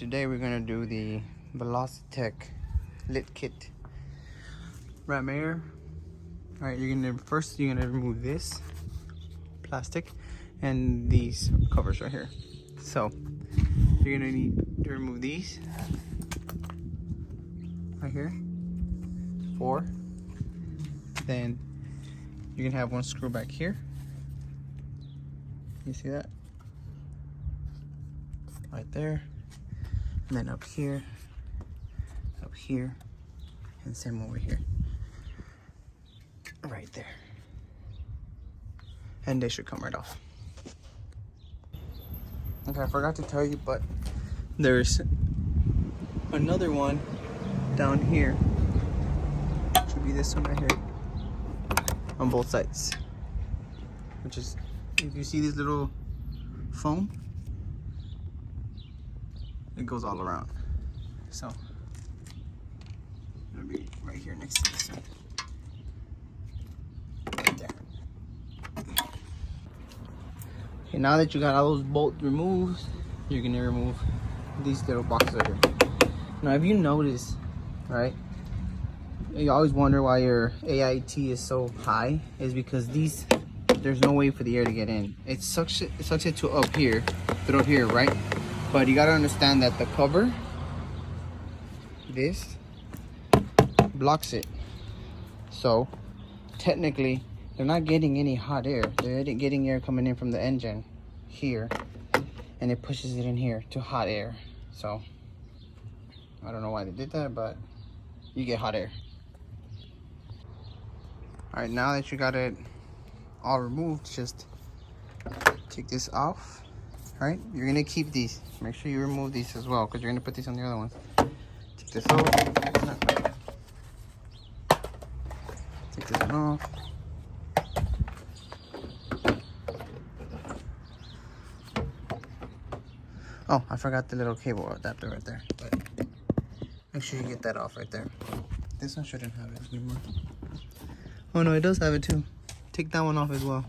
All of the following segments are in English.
today we're gonna do the Velossatech lit kit. Ram air. Alright, you're gonna remove this plastic and these covers right here. So you're gonna need to remove these right here. 4. Then you're gonna have one screw back here. You see that? Right there. And then up here, and same over here. Right there. And they should come right off. Okay, I forgot to tell you, but there's another one down here. Should be this one right here. On both sides. Which is, if you see this little foam, it goes all around. So it'll be right here next to this one. Right there. Okay, now that you got all those bolts removed, you're gonna remove these little boxes right here. Now if you notice, right, you always wonder why your AIT is so high, is because there's no way for the air to get in. It sucks it to up here, through here, right? But you gotta understand that the cover, this, blocks it. So technically, they're not getting any hot air. They're getting air coming in from the engine here, and it pushes it in here to hot air. So I don't know why they did that, but you get hot air. All right, now that you got it all removed, just take this off. All right, you're gonna keep these. Make sure you remove these as well, because you're gonna put these on the other ones. Take this off. Take this one off. Oh, I forgot the little cable adapter right there. But make sure you get that off right there. This one shouldn't have it anymore. Oh no, it does have it too. Take that one off as well.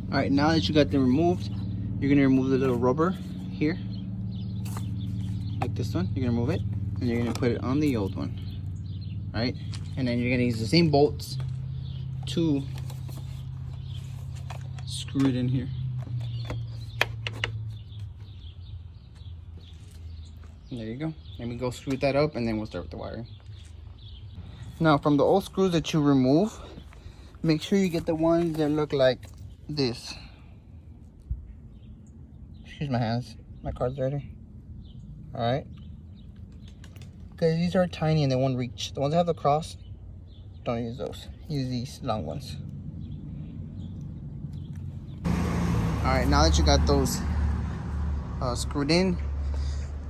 Alright, now that you got them removed, you're gonna remove the little rubber here. Like this one. You're gonna remove it, and you're gonna put it on the old one. Alright? And then you're gonna use the same bolts to screw it in here. And there you go. Let me go screw that up, and then we'll start with the wiring. Now, from the old screws that you remove, make sure you get the ones that look like this. Excuse my hands. My card's ready. Alright. Because these are tiny and they won't reach. The ones that have the cross, don't use those. Use these long ones. Alright, now that you got those screwed in,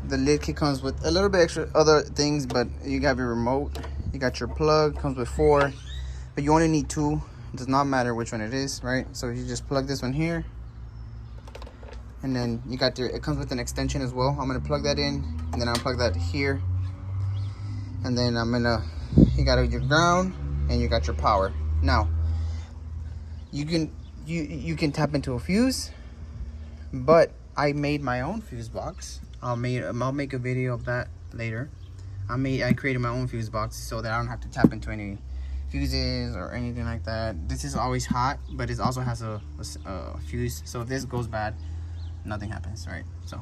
the lid kit comes with a little bit extra other things, but you got your remote, you got your plug, comes with 4, but you only need 2. It does not matter which one it is, right? So you just plug this one here, and then you got it comes with an extension as well. I'm gonna plug that in, and then I'll plug that here, and then you got your ground and you got your power. Now you can tap into a fuse, but I made my own fuse box. I'll make a video of that later. I created my own fuse box so that I don't have to tap into any fuses or anything like that. This is always hot, but it also has a fuse, so if this goes bad, nothing happens, right? So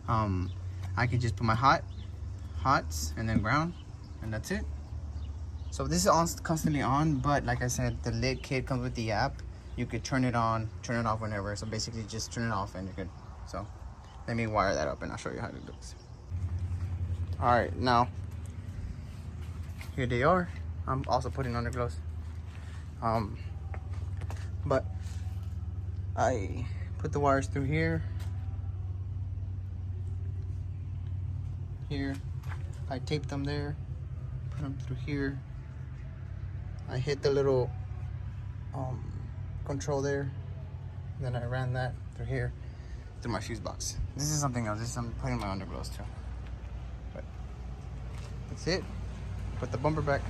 I can just put my hots and then ground, and that's it. So this is constantly on, but like I said, the lid kit comes with the app. You could turn it on, turn it off whenever. So basically just turn it off and you're good. So let me wire that up and I'll show you how it looks. All right, now here they are. I'm also putting underglows. But I put the wires through here. I taped them there. Put them through here. I hit the little control there. Then I ran that through here through my fuse box. This is something else. I'm putting my underglows too. But that's it. Put the bumper back.